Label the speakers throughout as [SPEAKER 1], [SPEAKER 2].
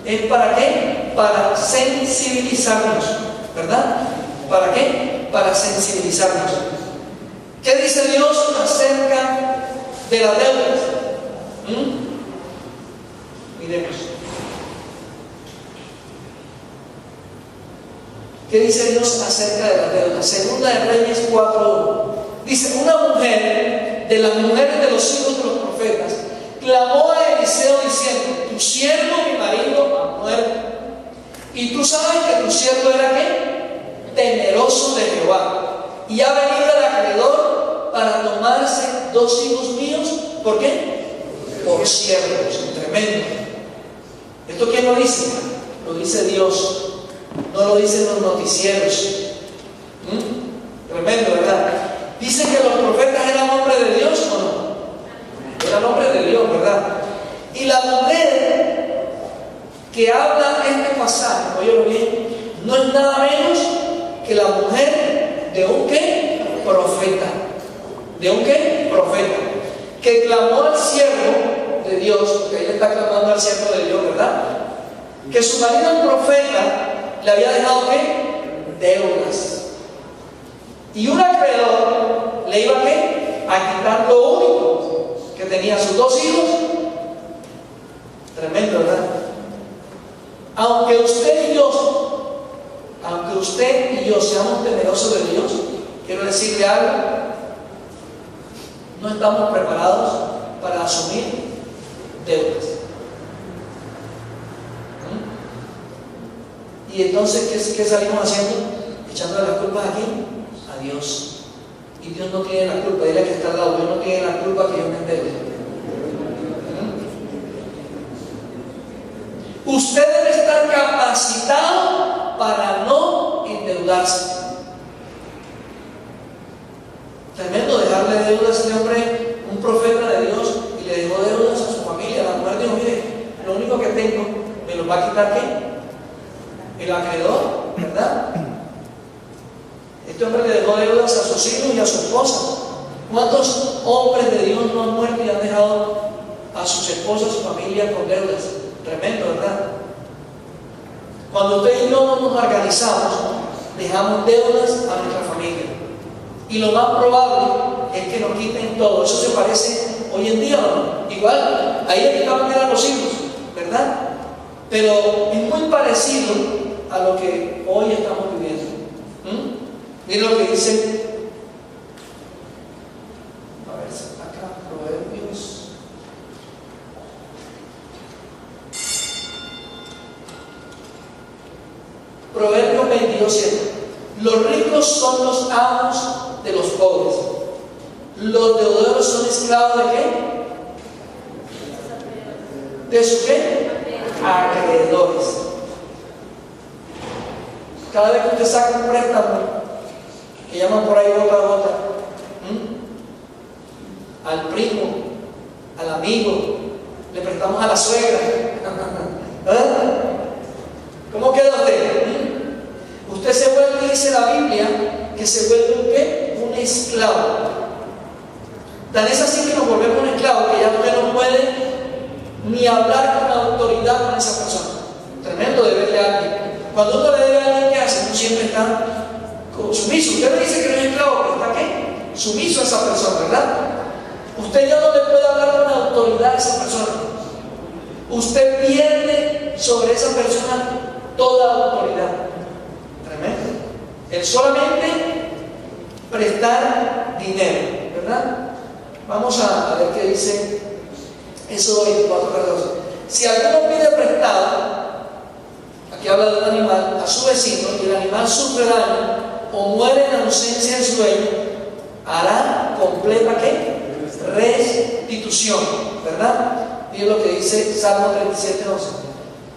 [SPEAKER 1] ¿Es para qué? Para sensibilizarnos, ¿verdad? ¿Para qué? Para sensibilizarnos. ¿Qué dice Dios acerca de las deudas? Miremos. ¿Qué dice Dios acerca de las deudas? Segunda de Reyes 4:1. Dice: una mujer de las mujeres de los hijos de los profetas clamó a Eliseo diciendo: tu siervo, mi marido, ha muerto. Y tú sabes que tu siervo era ¿qué? Temeroso de Jehová. Y ha venido el acreedor para tomarse 2 hijos míos. ¿Por qué? Por siervos. Tremendo. ¿Esto quién lo dice? Lo dice Dios. No lo dicen los noticieros. Tremendo, ¿verdad? Dicen que los profetas eran hombres de Dios, ¿o no? Eran hombres de Dios, ¿verdad? Y la mujer que habla este pasaje, óyelo bien, no es nada menos que la mujer de un ¿qué? Profeta. ¿De un qué? Profeta. Que clamó al siervo de Dios, porque ella está clamando al siervo de Dios, ¿verdad? Que su marido, el profeta, le había dejado ¿qué? Deudas. Y un acreedor le iba ¿qué? A quitar lo único que tenía, sus 2 hijos. Tremendo, ¿verdad? Aunque usted y yo seamos temerosos de Dios, quiero decirle algo: no estamos preparados para asumir deudas. Y entonces, ¿qué salimos haciendo? Echándole las culpas aquí a Dios. Y Dios no tiene la culpa. Dile que está al lado: Dios no tiene la culpa que yo me endeude. Usted debe estar capacitado para no endeudarse. Tremendo dejarle deudas a este hombre, un profeta de Dios, y le dejó deudas a su familia. La mujer dijo: mire, lo único que tengo, ¿me lo va a quitar qué? El acreedor, ¿verdad? Este hombre le dejó deudas a sus hijos y a su esposa. ¿Cuántos hombres de Dios no han muerto y han dejado a sus esposas, a su familia con deudas? Tremendo, ¿verdad? Cuando usted y yo no nos organizamos, dejamos deudas a nuestra familia. Y lo más probable es que nos quiten todo. Eso se parece hoy en día, ¿no? Igual, ahí le quitaban a los hijos, ¿verdad? Pero es muy parecido a lo que hoy estamos viviendo. Miren lo que dice, a ver, acá, Proverbios. Proverbios 22:7. Los ricos son los amos de los pobres. Los deudores son esclavos de qué? ¿De su qué? Acreedores. Cada vez que usted saca un préstamo, que llaman por ahí gota, al primo, al amigo, le prestamos a la suegra. ¿Cómo queda usted? Usted se vuelve, dice la Biblia, que se vuelve un ¿qué? Un esclavo. Tan es así que nos volvemos un esclavo que ya usted no puede ni hablar con autoridad con esa persona. Tremendo deberle a alguien. Cuando uno le debe a alguien, ¿qué hace? Uno siempre está sumiso. Usted me dice que no es esclavo, pero ¿está qué? Sumiso a esa persona, ¿verdad? Usted ya no le puede hablar con autoridad a esa persona. Usted pierde sobre esa persona toda autoridad. Tremendo. El solamente prestar dinero, ¿verdad? Vamos a ver qué dice Éxodo 24:14. Si alguno pide prestado, aquí habla de un animal, a su vecino, y el animal sufre daño o muere en ausencia de su dueño, hará completa ¿qué? Restitución, ¿verdad? Y es lo que dice Salmo 37:11.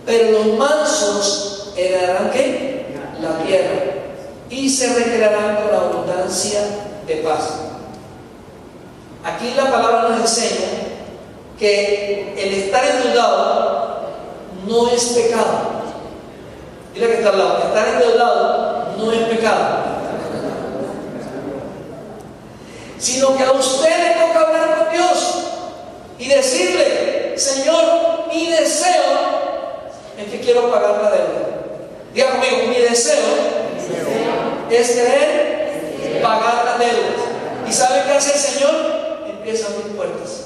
[SPEAKER 1] Pero los mansos heredarán ¿qué? La tierra y se recrearán con la abundancia de paz. Aquí la palabra nos enseña que el estar endeudado no es pecado. Dile que está al lado: estar endeudado no es pecado, sino que a usted le toca hablar con Dios y decirle: Señor, mi deseo es que quiero pagar la deuda. Diga conmigo, mi deseo es querer pagar las deudas. ¿Y sabe qué hace el Señor? Empieza a abrir puertas.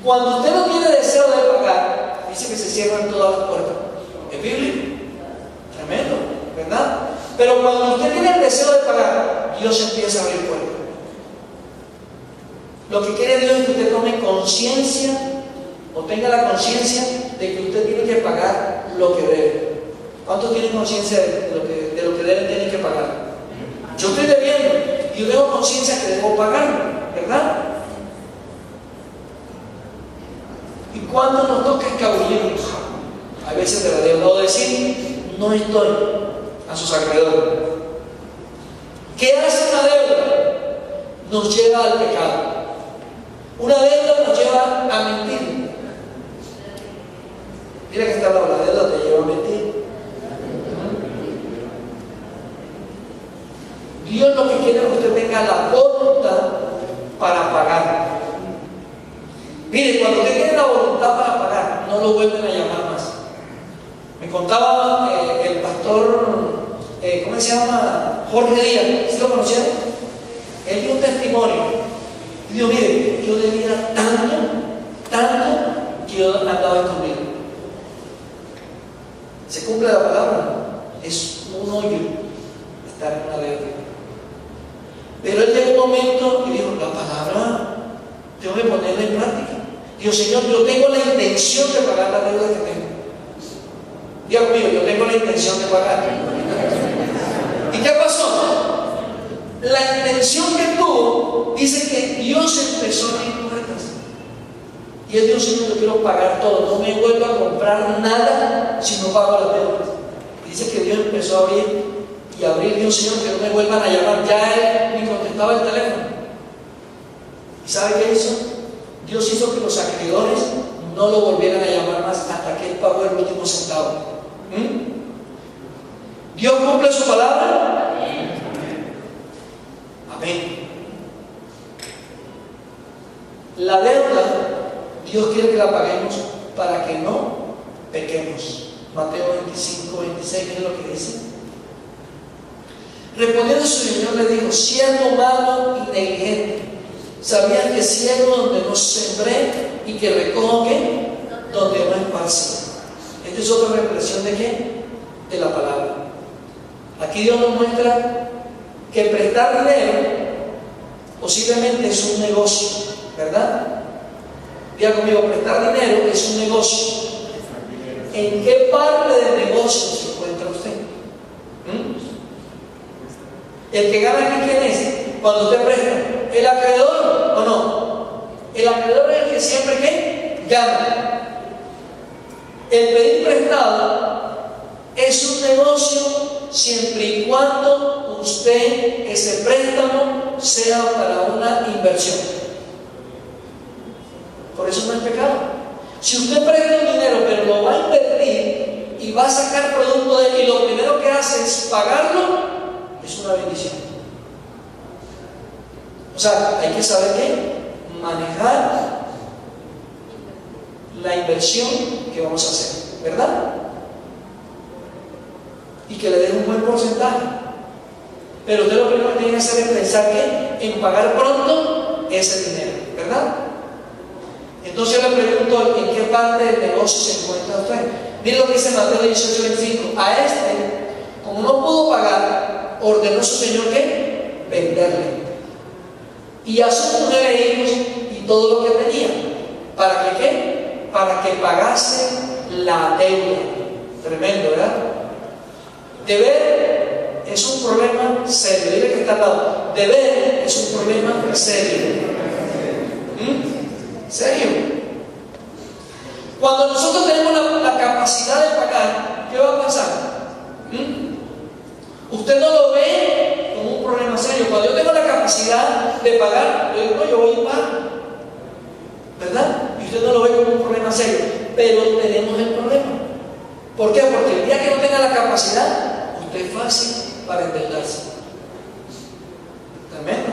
[SPEAKER 1] Cuando usted no tiene deseo de pagar, dice que se cierran todas las puertas. ¿Es bíblico? Tremendo, ¿verdad? Pero cuando usted tiene el deseo de pagar, Dios empieza a abrir puertas. Lo que quiere Dios es que usted tome conciencia o tenga la conciencia de que usted tiene que pagar lo que debe. ¿Cuántos tienen conciencia de lo que deben tener que pagar? Yo estoy debiendo y yo tengo conciencia que debo pagar, ¿verdad? ¿Y cuándo nos toca escabullirnos? A veces de la deuda o decir, no estoy a sus acreedores. ¿Qué hace una deuda? Nos lleva al pecado. Una deuda nos lleva a mentir. Mira que está hablando, la deuda te lleva a mentir. Dios lo que quiere es que usted tenga la voluntad para pagar. Mire, cuando usted tiene la voluntad para pagar, no lo vuelven a llamar más. Me contaba el pastor, ¿cómo se llama? Jorge Díaz, ¿sí lo conocieron? Él dio un testimonio. Y dijo, mire, yo debía tanto, que yo andaba escondido. ¿Se cumple la palabra? Es un hoyo estar en una deuda. Pero él llegó un momento y dijo, la palabra tengo que ponerla en práctica. Dijo, Señor, yo tengo la intención de pagar la deuda que tengo. Diga conmigo, yo tengo la intención de pagar. ¿Y qué pasó? La intención que tuvo, dice que Dios empezó a abrir puertas. Y él dijo, Señor, yo quiero pagar todo, no me vuelvo a comprar nada si no pago las deudas. Dice que Dios empezó a abrir y abrir. Dios, Señor, que no me vuelvan a llamar. Ya él ni contestaba el teléfono. ¿Y sabe qué hizo? Dios hizo que los acreedores no lo volvieran a llamar más hasta que él pagó el último centavo. ¿Dios cumple su palabra? Amén. La deuda, Dios quiere que la paguemos para que no pequemos. Mateo 25, 26, ¿qué es lo que dice? Respondiendo su Señor le dijo, siervo malo y negligente, ¿sabías que ciego donde no sembré y que recojo qué? Donde no esparcí? Esta es otra expresión de qué? De la palabra. Aquí Dios nos muestra que prestar dinero posiblemente es un negocio, ¿verdad? Diga conmigo, prestar dinero es un negocio. ¿En qué parte del negocio se encuentra usted? ¿El que gana aquí quién es? Cuando usted presta, ¿el acreedor o no? El acreedor es el que siempre ¿qué? Gana. El pedir prestado es un negocio siempre y cuando usted, ese préstamo, sea para una inversión. Por eso no es pecado. Si usted presta un dinero pero lo va a invertir y va a sacar producto de él y lo primero que hace es pagarlo, es una bendición. O sea, hay que saber qué, manejar la inversión que vamos a hacer, ¿verdad? Y que le den un buen porcentaje. Pero usted lo primero que tiene que hacer es pensar que en pagar pronto ese dinero, ¿verdad? Entonces yo le pregunto, ¿en qué parte del negocio se encuentra usted? Mire lo que dice Mateo 18, 25. A este, como no pudo pagar, ordenó su Señor que venderle. Y a sus 9 hijos y todo lo que tenía. ¿Para que qué? Para que pagase la deuda. Tremendo, ¿verdad? Deber es un problema serio. Dile que está al lado. Deber es un problema serio. ¿Serio? Cuando nosotros tenemos la capacidad de pagar, ¿qué va a pasar? Usted no lo ve como un problema serio. Cuando yo tengo la capacidad de pagar, yo digo, no, yo voy y pago, ¿verdad? Y usted no lo ve como un problema serio. Pero tenemos el problema. ¿Por qué? Porque el día que no tenga la capacidad, usted es fácil para endeudarse. Tremendo.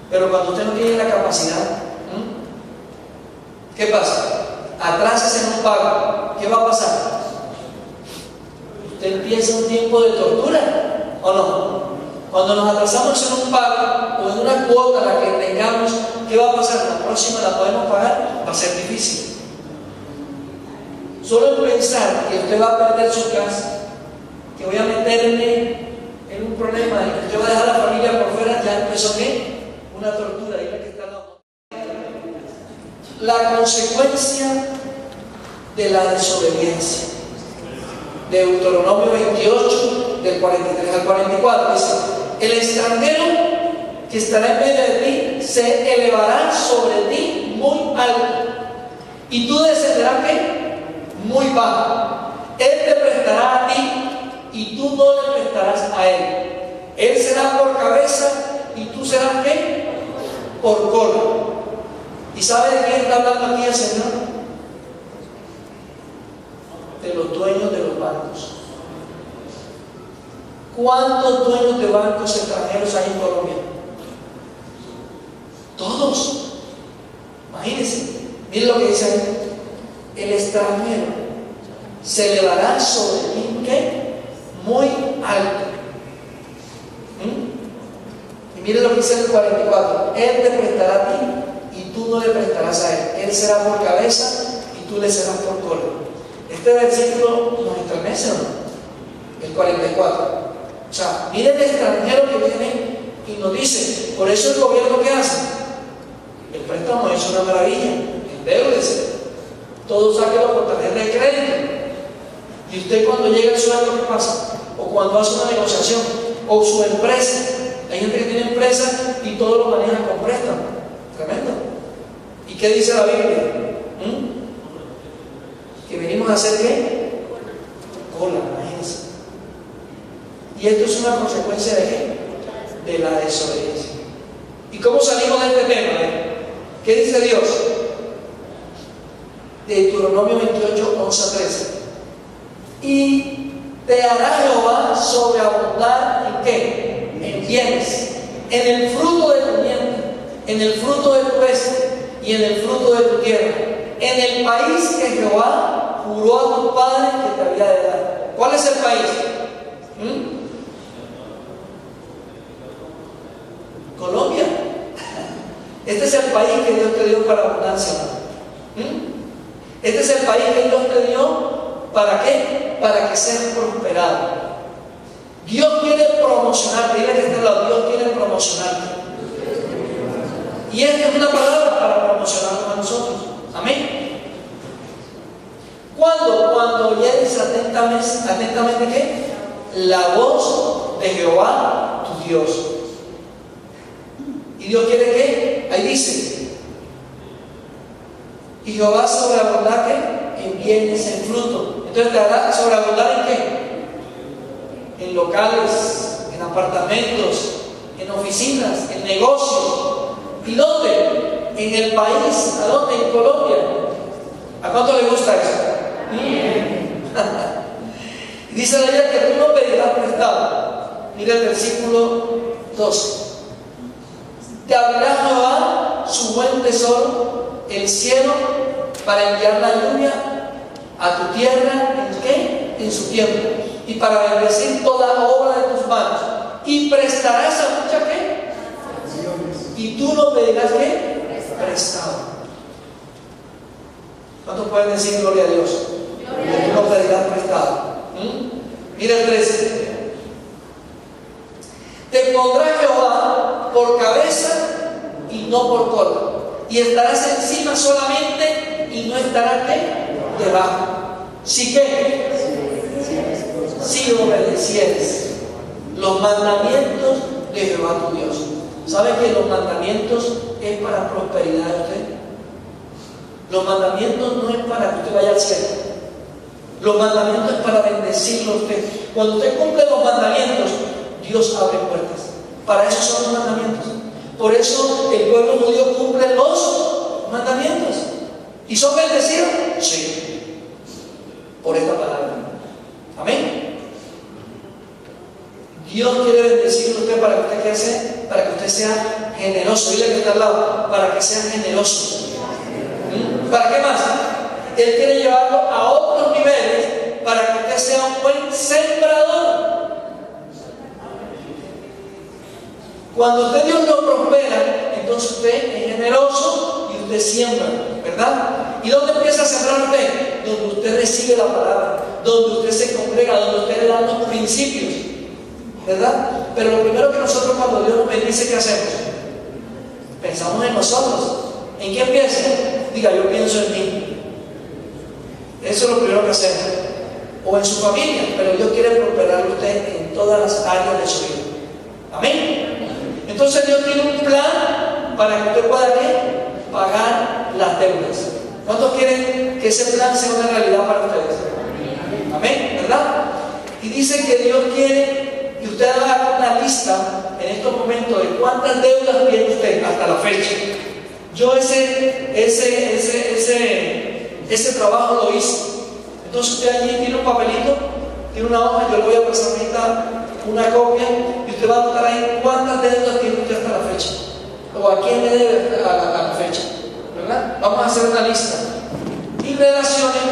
[SPEAKER 1] Pero cuando usted no tiene la capacidad, ¿qué pasa? atrases en un pago, ¿qué va a pasar? Usted empieza un tiempo de tortura, ¿o no? Cuando nos atrasamos en un pago o en una cuota la que tengamos, ¿qué va a pasar? La próxima la podemos pagar, va a ser difícil. Solo en pensar que usted va a perder su casa, que voy a meterme en un problema y que usted va a dejar a la familia por fuera, ya empezó ¿qué? Una tortura. Dile que está la consecuencia de la desobediencia. Deuteronomio 28, del 43 al 44, dice: el extranjero que estará en medio de ti se elevará sobre ti muy alto, y tú descenderás ¿qué? Muy bajo. Él te prestará a ti y tú no le prestarás a él. Él será por cabeza y tú serás ¿qué? Por cola. ¿Y sabe de quién está hablando aquí el Señor? De los dueños de los bancos. ¿Cuántos dueños de bancos extranjeros hay en Colombia? Todos. Imagínense. Miren lo que dice ahí. El extranjero se elevará sobre ti ¿qué? Muy alto. Y miren lo que dice el 44. Él te prestará a ti y tú no le prestarás a él. Él será por cabeza y tú le serás por cola. Este versículo nos estremece, ¿no? El 44. O sea, miren el extranjero que viene y nos dice, por eso el gobierno ¿qué hace? El préstamo es una maravilla, endeúdese, todo sáquelo por tarjeta de crédito. Y usted cuando llega el sueldo, ¿qué pasa? O cuando hace una negociación, o su empresa, hay gente que tiene empresa y todo lo maneja con préstamo. Tremendo. ¿Y qué dice la Biblia? Que venimos a hacer ¿qué? Cola, imagínense. Y esto es una consecuencia de ¿qué? De la desobediencia. ¿Y cómo salimos de este tema? ¿Qué dice Dios? Deuteronomio 28, 11 a 13. Y te hará Jehová sobreabundar ¿en qué? En bienes, en el fruto de tu vientre, en el fruto de tu peste y en el fruto de tu tierra, en el país que Jehová juró a tus padres que te había de dar. ¿Cuál es el país? Colombia. Este es el país que Dios te dio para abundancia. Este es el país que Dios te dio. ¿Para qué? Para que seas prosperado. Dios quiere promocionarte. Dile que está al lado. Dios quiere promocionarte. Y esta es una palabra para promocionarnos a nosotros. Amén. ¿Cuándo? Cuando oyeres atentamente ¿qué? La voz de Jehová, tu Dios. ¿Y Dios quiere qué? Ahí dice: y Jehová sobreabundará ¿qué? En bienes, en fruto. Entonces te hará sobreabundar ¿en qué? En locales, en apartamentos, en oficinas, en negocios. ¿Y dónde? En el país. ¿A dónde? En Colombia. ¿A cuánto le gusta eso? Dice la Biblia que tú no pedirás prestado. Mira el versículo 12. Te abrirá Jehová su buen tesoro, el cielo, para enviar la lluvia a tu tierra ¿en qué? En su tiempo, y para bendecir toda obra de tus manos, y prestarás a mucha ¿qué? Y tú no pedirás ¿qué? Prestado. ¿Cuántos pueden decir gloria a Dios? Que tú no pedirás prestado. Mira el 13. Te pondrá Jehová por cabeza y no por cola, y estarás encima solamente y no estarás ¿qué? Debajo. ¿Sí qué? Si obedecieres los mandamientos de Jehová tu Dios. ¿Sabe que los mandamientos es para prosperidad de usted? Los mandamientos no es para que usted vaya al cielo. Los mandamientos es para bendecirlo a usted. Cuando usted cumple los mandamientos, Dios abre puertas. Para eso son los mandamientos. Por eso el pueblo judío cumple los mandamientos. ¿Y son bendecidos? Sí. Por esta palabra. Amén. Dios quiere bendecirlo a usted para que usted, ¿qué hace? Para que usted sea generoso. Dile que está al lado. Para que sea generoso. ¿Para qué más? Él quiere llevarlo a otros niveles para que usted sea un buen sembrador. Cuando usted Dios lo prospera, entonces usted es generoso y usted siembra, ¿verdad? ¿Y dónde empieza a sembrar usted? Donde usted recibe la palabra, donde usted se congrega, donde usted le da los principios, ¿verdad? Pero lo primero que nosotros cuando Dios nos bendice, ¿qué hacemos? Pensamos en nosotros. ¿En qué empieza? Diga, yo pienso en mí. Eso es lo primero que hacemos. O en su familia, pero Dios quiere prosperar a usted en todas las áreas de su vida. Amén. Entonces Dios tiene un plan para que usted pueda ¿qué? Pagar las deudas. ¿Cuántos quieren que ese plan sea una realidad para ustedes? Amén, ¿verdad? Y dice que Dios quiere que usted haga una lista en estos momentos de cuántas deudas tiene usted hasta la fecha. Yo ese trabajo lo hice. Entonces usted allí tiene un papelito, tiene una hoja, yo le voy a pasar ahorita una copia y usted va a anotar ahí cuántas deudas tiene usted hasta la fecha o a quién le debe a la fecha, ¿verdad? Vamos a hacer una lista y relacionen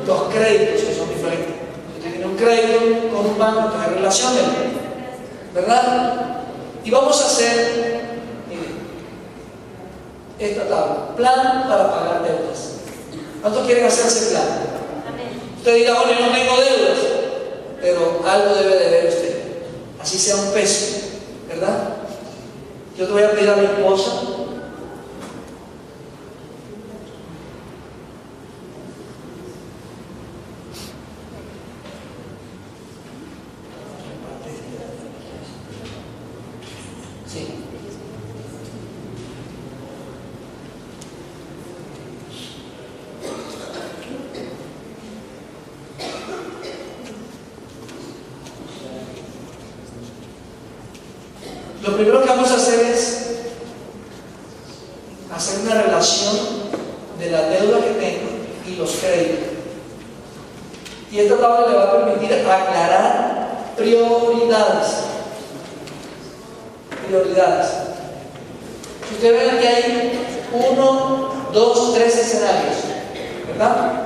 [SPEAKER 1] los créditos que son diferentes. Usted tiene un crédito con un banco, entonces relacionen, ¿verdad? Y vamos a hacer, miren, esta tabla, plan para pagar deudas. ¿Cuántos quieren hacer ese plan? Usted dirá, bueno, yo no tengo deudas, pero algo debe de ver usted, así sea un peso, ¿verdad? Yo te voy a pedir a mi esposa lo primero que vamos a hacer es hacer una relación de la deuda que tengo y los créditos. Y esta tabla le va a permitir aclarar prioridades. Si usted ve que hay 1, 2, 3 escenarios, ¿verdad?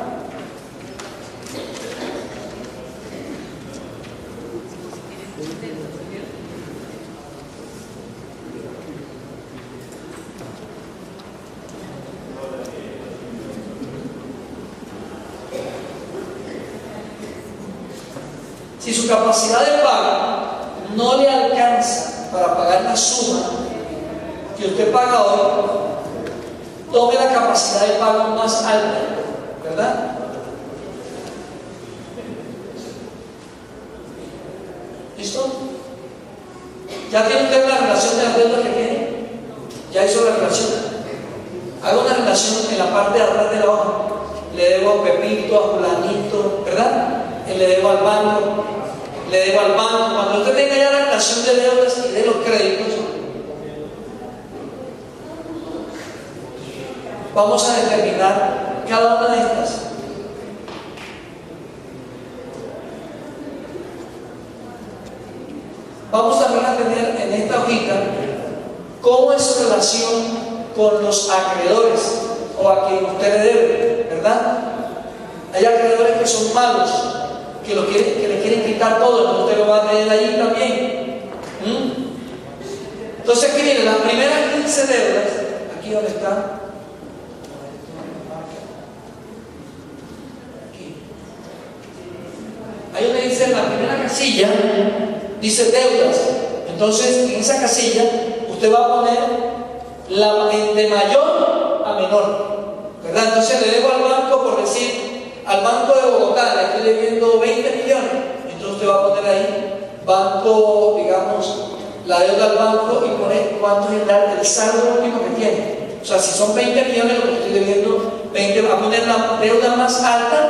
[SPEAKER 1] Si su capacidad de pago no le alcanza para pagar la suma que usted paga hoy, tome la capacidad de pago más alta, ¿verdad? ¿Listo? ¿Ya tiene usted la relación de las deudas que tiene? ¿Ya hizo la relación? Haga una relación en la parte de atrás de la hoja. Le debo a Pepito, a Fulanito, ¿verdad? Le debo al banco, le debo al banco. Cuando usted tenga ya la relación de deudas y de los créditos, vamos a determinar cada una de estas. Vamos también a tener en esta hojita cómo es su relación con los acreedores o a quien usted le debe, ¿verdad? Hay acreedores que son malos, que le quieren quitar todo, entonces usted lo va a tener allí también. Entonces aquí miren, las primeras 15 deudas, aquí donde está, aquí. Ahí donde dice la primera casilla, dice deudas. Entonces en esa casilla usted va a poner de mayor a menor, ¿verdad? Entonces le debo al banco, por decir, al Banco de Bogotá, le estoy debiendo 20 millones. Entonces usted va a poner ahí, banco, digamos, la deuda al banco y poner cuánto es el saldo último que tiene. O sea, si son 20 millones, lo que estoy debiendo, 20, va a poner la deuda más alta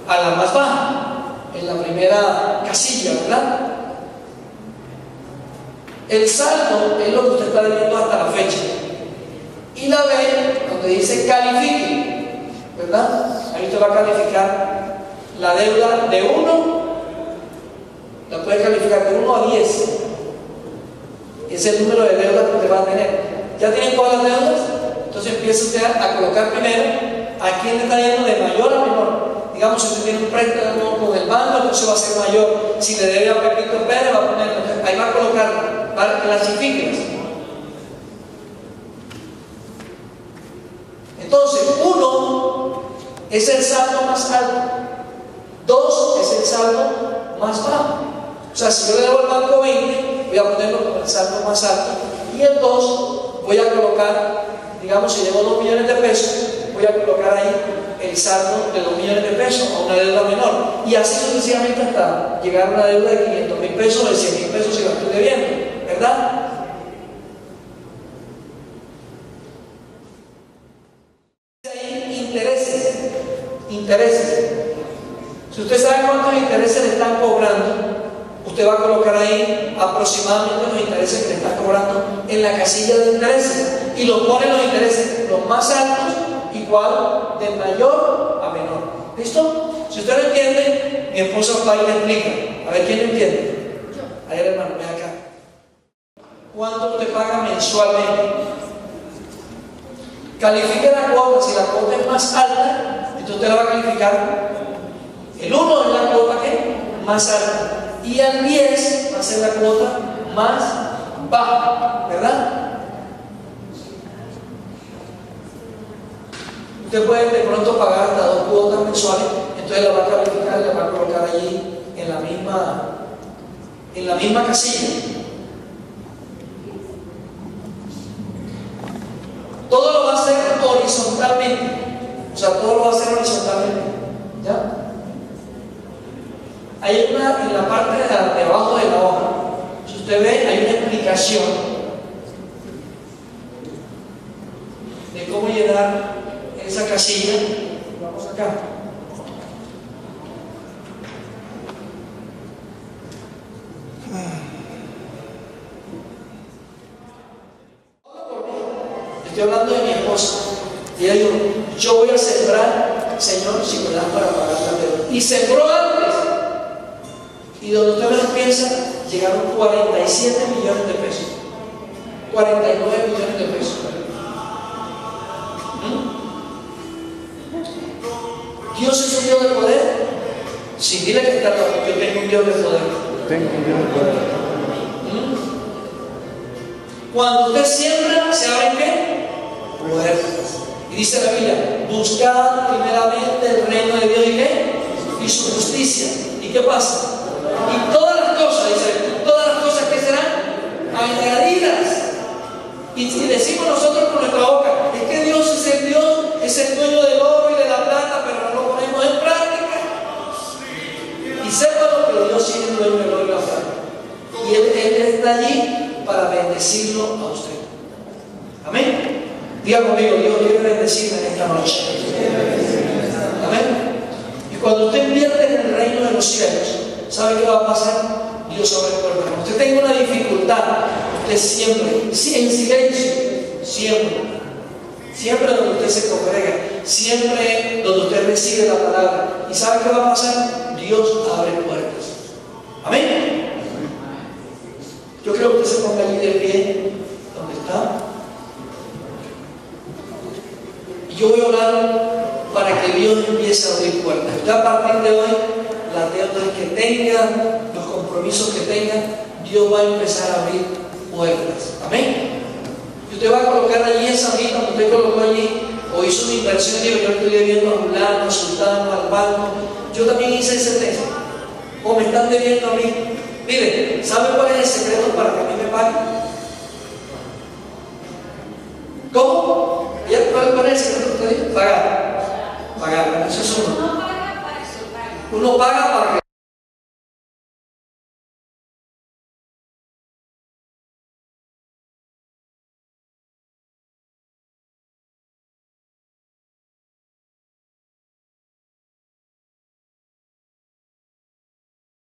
[SPEAKER 1] a la más baja, en la primera casilla, ¿verdad? El saldo es lo que usted está debiendo hasta la fecha. Y la B, donde dice califique, ¿verdad? Ahí usted va a calificar la deuda de 1, la puede calificar de 1 a 10. Es el número de deudas que usted va a tener. ¿Ya tienen todas las deudas? Entonces empieza usted a colocar primero ¿a quién le está yendo de mayor a menor? Digamos, si usted tiene un préstamo con el banco, entonces va a ser mayor. Si le debe a Pepito Pérez, va a poner, ahí va a colocar, clasifique. Entonces, 1 es el saldo más alto, 2 es el saldo más bajo. O sea, si yo le debo al banco 20, voy a ponerlo como el saldo más alto, y el 2 voy a colocar, digamos, si debo 2 millones de pesos, voy a colocar ahí el saldo de 2 millones de pesos a una deuda menor, y así sucesivamente hasta llegar a una deuda de 500.000 pesos o de 100.000 pesos si la estoy debiendo, ¿verdad? Intereses. Si usted sabe cuántos intereses le están cobrando, usted va a colocar ahí aproximadamente los intereses que le están cobrando en la casilla de intereses y lo pone los intereses los más altos igual de mayor a menor. ¿Listo? Si usted lo entiende, mi esposa va y le explica. A ver, ¿quién lo entiende? A ver, hermano, ven acá. ¿Cuánto usted paga mensualmente? Califique la cuota. Si la cuota es más alta, entonces usted la va a calificar. El 1 es la cuota que más alta y el 10 va a ser la cuota más baja, ¿verdad? Usted puede de pronto pagar hasta 2 cuotas mensuales, entonces la va a calificar y la va a colocar allí en la misma casilla. Todo lo va a hacer horizontalmente, o sea, todo lo va a hacer horizontalmente, ¿ya? Hay una, en la parte de abajo de la hoja, si usted ve, hay una explicación de cómo llenar esa casilla. Vamos acá. Estoy hablando de mi esposa. Y ella dijo, yo voy a sembrar, Señor, si me das para pagar la deuda. Y sembró antes. Y donde usted menos piensa, llegaron 47 millones de pesos. 49 millones de pesos. ¿Dios es un Dios de poder? Sí, dile que está loco. Yo tengo un Dios de poder.
[SPEAKER 2] Tengo un Dios de poder.
[SPEAKER 1] Cuando usted siembra, ¿se abren qué? Puertas. Y dice la Biblia, buscad primeramente el reino de Dios y qué? Y su justicia. ¿Y qué pasa? Y todas las cosas, dice, todas las cosas que serán añadidas. Y decimos nosotros con nuestra boca, es que Dios es el Dios, es el dueño del oro y de la plata, pero no lo ponemos en práctica. Y sépanlo que Dios sí es el dueño del oro y la plata. Y Él está allí para bendecirlo a usted. Amén. Diga conmigo, Dios quiere bendecirme en esta noche. Amén. Y cuando usted invierte en el reino de los cielos, ¿sabe qué va a pasar? Dios abre puertas. Cuando usted tenga una dificultad, usted siempre, en silencio, siempre donde usted se congrega, siempre donde usted recibe la palabra. ¿Y sabe qué va a pasar? Dios abre puertas. Amén. Yo creo que usted se ponga allí de pie, donde está. Y yo voy a orar para que Dios empiece a abrir puertas. Usted a partir de hoy, las deudas que tenga, los compromisos que tenga, Dios va a empezar a abrir puertas. Amén. Y usted va a colocar allí esa vida, cuando usted colocó allí, o hizo una inversión, digo, yo estoy debiendo a fulano, a sultano, al banco. Yo también hice ese test. O me están debiendo a mí. Mire, ¿sabe cuál es el secreto para que a mí me paguen? ¿Cómo? ¿Cuál es el secreto que usted dice? Pagar. Pagar, eso es uno. Uno paga para